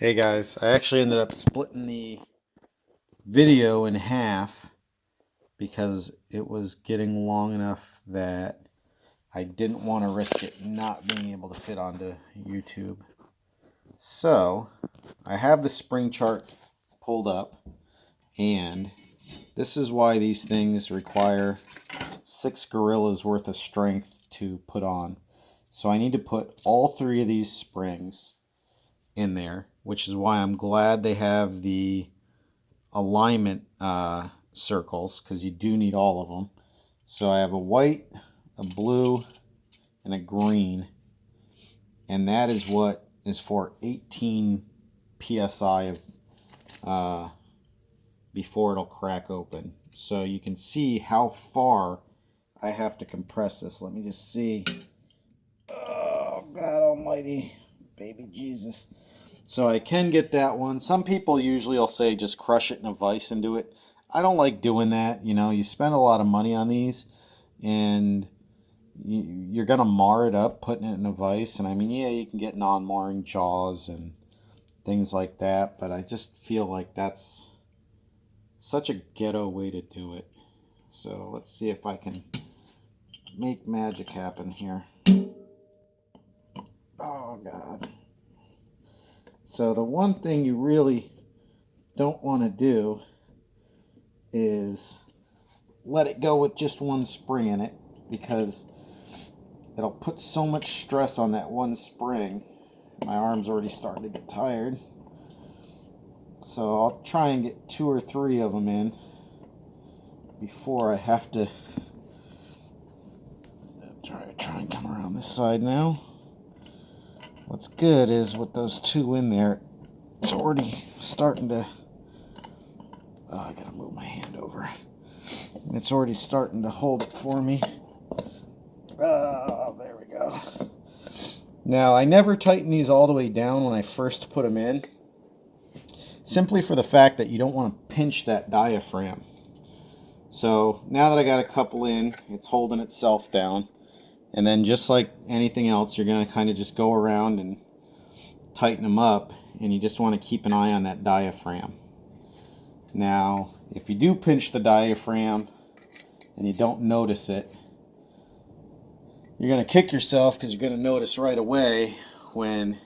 Hey guys, I actually ended up splitting the video in half because it was getting long enough that I didn't want to risk it not being able to fit onto YouTube. So I have the spring chart pulled up, and this is why these things require 6 gorillas worth of strength to put on. So I need to put all 3 of these springs in there, which is why I'm glad they have the alignment circles, because you do need all of them. So I have a white, a blue, and a green, and that is what is for 18 psi of before it'll crack open. So you can see how far I have to compress this. Let me just see. Oh God Almighty, baby Jesus. So I can get that one. Some people usually will say just crush it in a vise and do it. I don't like doing that. You know, you spend a lot of money on these, and you're going to mar it up putting it in a vise. And I mean, yeah, you can get non-marring jaws and things like that, but I just feel like that's such a ghetto way to do it. So let's see if I can make magic happen here. Oh, God. So the one thing you really don't want to do is let it go with just one spring in it, because it'll put so much stress on that one spring. My arm's already starting to get tired. So I'll try and get 2 or 3 of them in before I have to try and come around this side now. What's good is with those 2 in there, it's already starting to... Oh, I gotta move my hand over. It's already starting to hold it for me. Oh, there we go. Now, I never tighten these all the way down when I first put them in, simply for the fact that you don't want to pinch that diaphragm. So now that I got a couple in, it's holding itself down. And then just like anything else, you're going to kind of just go around and tighten them up, and you just want to keep an eye on that diaphragm. Now, if you do pinch the diaphragm and you don't notice it, you're going to kick yourself, because you're going to notice right away when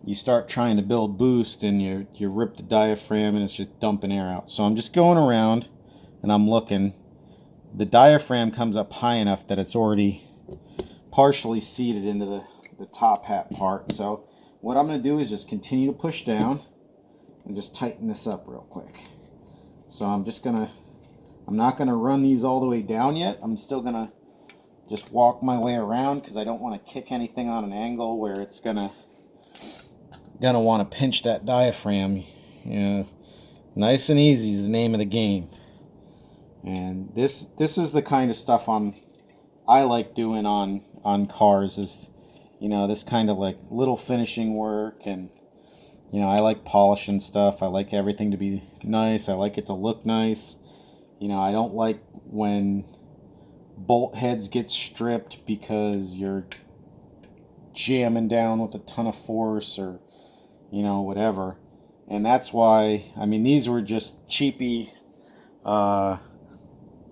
you start trying to build boost and you rip the diaphragm and it's just dumping air out. So I'm just going around and I'm looking. The diaphragm comes up high enough that it's already partially seated into the top hat part. So what I'm going to do is just continue to push down and just tighten this up real quick. So I'm not going to run these all the way down yet. I'm still going to just walk my way around, because I don't want to kick anything on an angle where it's going to want to pinch that diaphragm. You know, nice and easy is the name of the game. And this is the kind of stuff I like doing on cars, is, you know, this kind of like little finishing work. And, you know, I like polishing stuff. I like everything to be nice. I like it to look nice. You know, I don't like when bolt heads get stripped because you're jamming down with a ton of force, or, you know, whatever. And that's why, I mean, these were just cheapy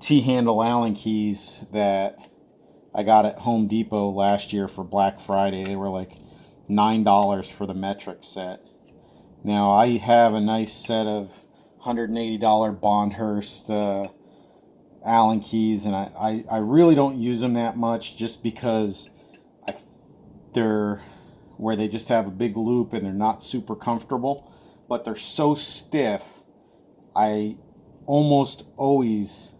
T-handle Allen keys that I got at Home Depot last year for Black Friday. They were like $9 for the metric set. Now, I have a nice set of $180 Bondhurst Allen keys, and I really don't use them that much, just because they're where they just have a big loop and they're not super comfortable, but they're so stiff. I almost always,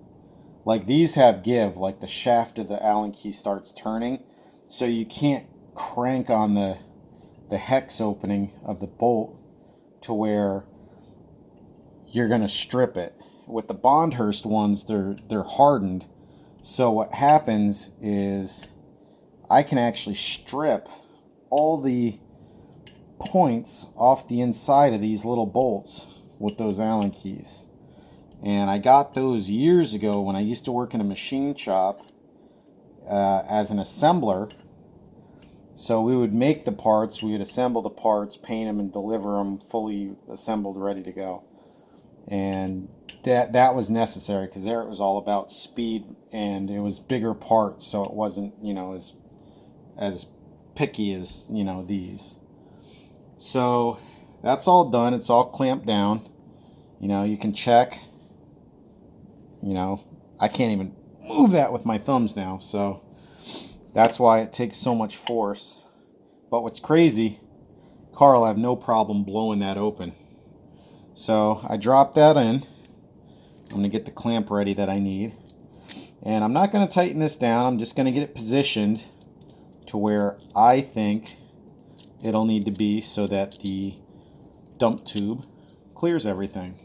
like, these have give, like the shaft of the Allen key starts turning, so you can't crank on the hex opening of the bolt to where you're going to strip it. With the Bondhurst ones, they're hardened, so what happens is I can actually strip all the points off the inside of these little bolts with those Allen keys. And I got those years ago when I used to work in a machine shop as an assembler. So we would make the parts, we would assemble the parts, paint them, and deliver them fully assembled, ready to go. And that was necessary because there it was all about speed, and it was bigger parts, so it wasn't, you know, as picky as, you know, these. So that's all done. It's all clamped down. You know, you can check. You know, I can't even move that with my thumbs now, so that's why it takes so much force. But what's crazy, car will have no problem blowing that open. So I drop that in. I'm going to get the clamp ready that I need. And I'm not going to tighten this down. I'm just going to get it positioned to where I think it'll need to be so that the dump tube clears everything.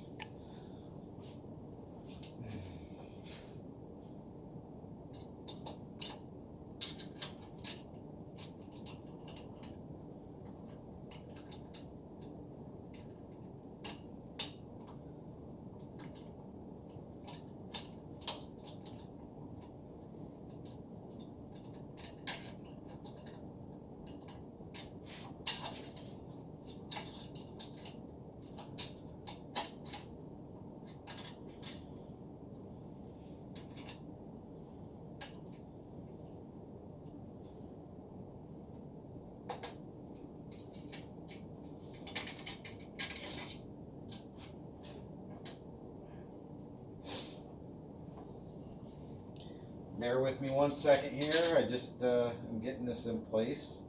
Bear with me 1 second here. I just am getting this in place.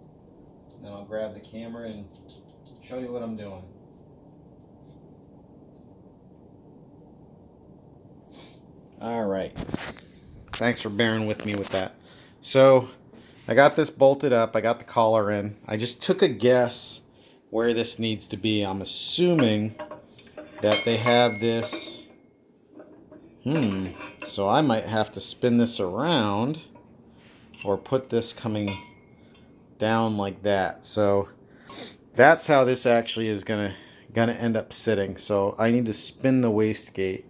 Then I'll grab the camera and show you what I'm doing. All right. Thanks for bearing with me with that. So I got this bolted up. I got the collar in. I just took a guess where this needs to be. I'm assuming that they have this. So I might have to spin this around or put this coming down like that. So that's how this actually is gonna end up sitting. So I need to spin the wastegate.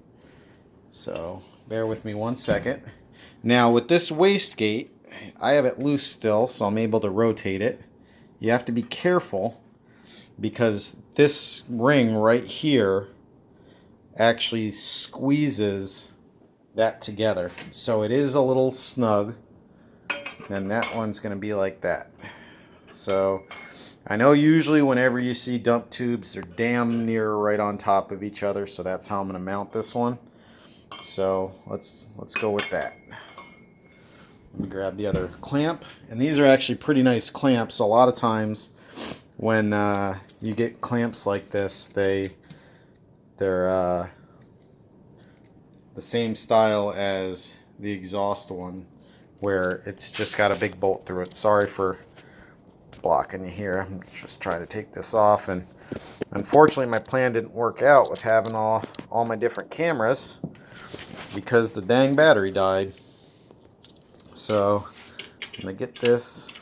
So bear with me 1 second. Now with this wastegate, I have it loose still, so I'm able to rotate it. You have to be careful because this ring right here actually squeezes that together. So it is a little snug. And that one's going to be like that. So I know usually whenever you see dump tubes, they're damn near right on top of each other. So that's how I'm going to mount this one. So let's go with that. Let me grab the other clamp. And these are actually pretty nice clamps. A lot of times when you get clamps like this, they're the same style as the exhaust one, where it's just got a big bolt through it. Sorry for blocking you here. I'm just trying to take this off, and unfortunately my plan didn't work out with having all my different cameras because the dang battery died. So I'm gonna get this.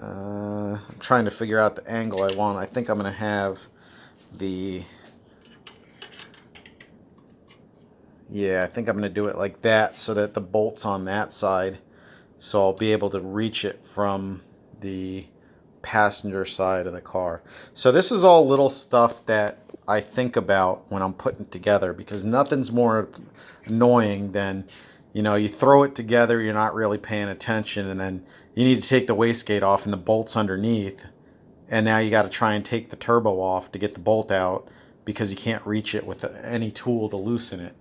I'm trying to figure out the angle I want. I think I'm gonna have the I think I'm going to do it like that so that the bolt's on that side. So I'll be able to reach it from the passenger side of the car. So this is all little stuff that I think about when I'm putting it together, because nothing's more annoying than, you know, you throw it together, you're not really paying attention, and then you need to take the wastegate off and the bolt's underneath. And now you got to try and take the turbo off to get the bolt out because you can't reach it with any tool to loosen it.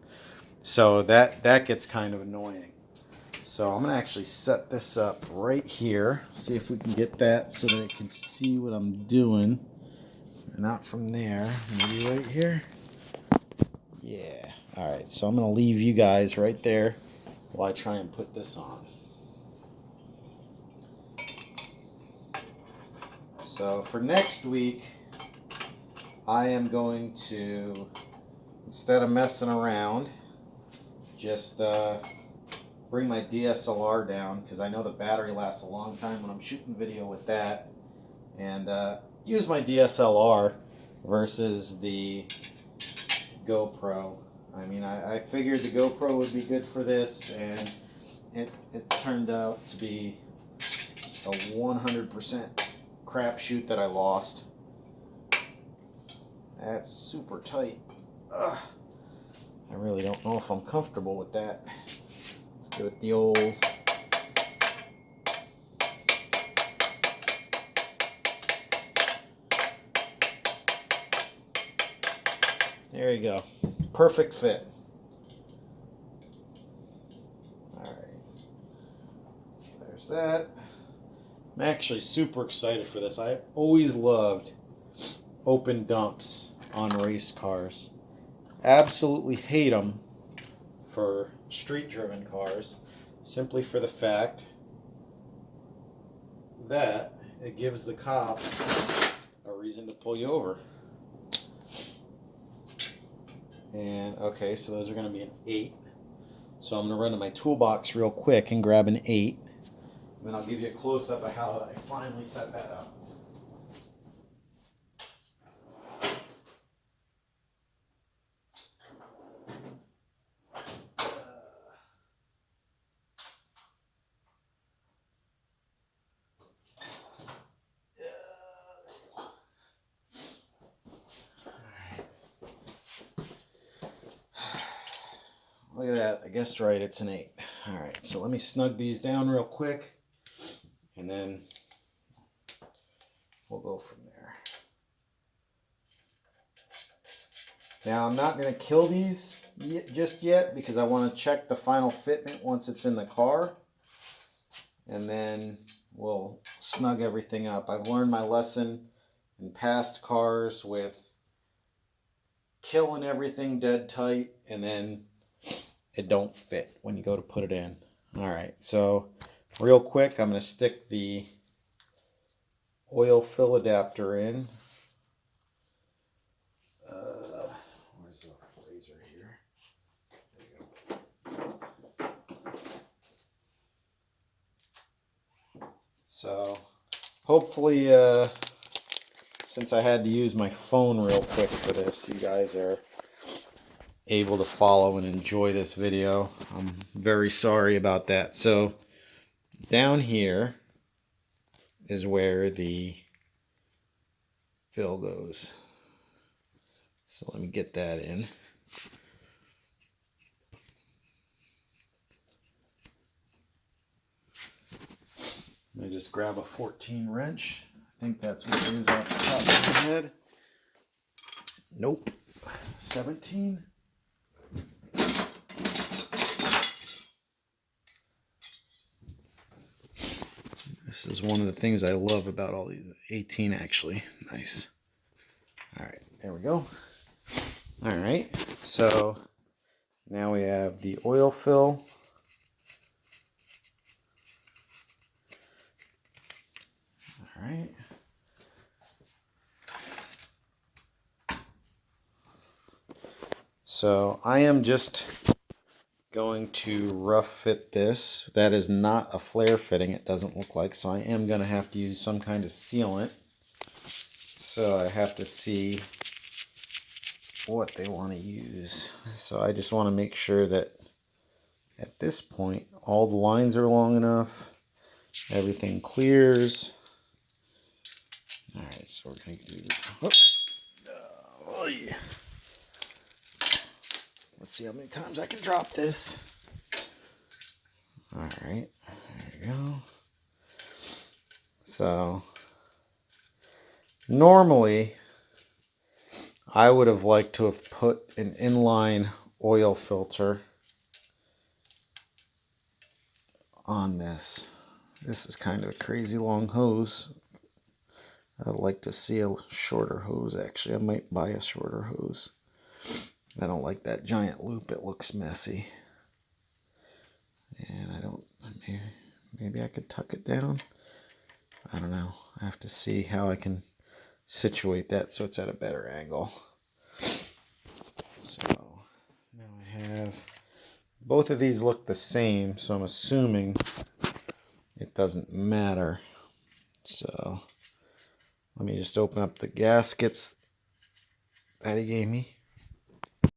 So that gets kind of annoying. So I'm going to actually set this up right here. See if we can get that so that it can see what I'm doing. Not from there. Maybe right here. Yeah. Alright, so I'm going to leave you guys right there while I try and put this on. So for next week, I am going to, instead of messing around, just bring my DSLR down, because I know the battery lasts a long time when I'm shooting video with that, and use my DSLR versus the GoPro. I mean, I figured the GoPro would be good for this, and it turned out to be a 100% crapshoot that I lost. That's super tight. Ugh. I really don't know if I'm comfortable with that. Let's go with the old there you go. Perfect fit. Alright. There's that. I'm actually super excited for this. I always loved open dumps on race cars. Absolutely hate them for street driven cars, simply for the fact that it gives the cops a reason to pull you over. And okay, so those are going to be an 8. So I'm going to run to my toolbox real quick and grab an 8. And then I'll give you a close-up of how I finally set that up. Look at that. I guessed right. It's an 8. All right. So let me snug these down real quick, and then we'll go from there. Now I'm not going to kill these just yet because I want to check the final fitment once it's in the car, and then we'll snug everything up. I've learned my lesson in past cars with killing everything dead tight, and then it don't fit when you go to put it in. All right, so real quick, I'm going to stick the oil fill adapter in. Where's the razor here? There you go. So hopefully, since I had to use my phone real quick for this, you guys are able to follow and enjoy this video. I'm very sorry about that. So down here is where the fill goes. So let me get that in. Let me just grab a 14 wrench. I think that's what it is off the top of my head. Nope. 17. This is one of the things I love about all these. 18 actually. Nice. All right, there we go. All right, so now we have the oil fill. All right. So I am just going to rough fit this. That is not a flare fitting, it doesn't look like, so I am going to have to use some kind of sealant. So I have to see what they want to use. So I just want to make sure that at this point all the lines are long enough, everything clears. All right, so we're going to do, yeah. Let's see how many times I can drop this. All right, there we go. So normally I would have liked to have put an inline oil filter on this. This is kind of a crazy long hose. I'd like to see a shorter hose actually. I might buy a shorter hose. I don't like that giant loop, it looks messy. And I don't, maybe I could tuck it down. I don't know. I have to see how I can situate that so it's at a better angle. So now I have, both of these look the same, so I'm assuming it doesn't matter. So let me just open up the gaskets that he gave me.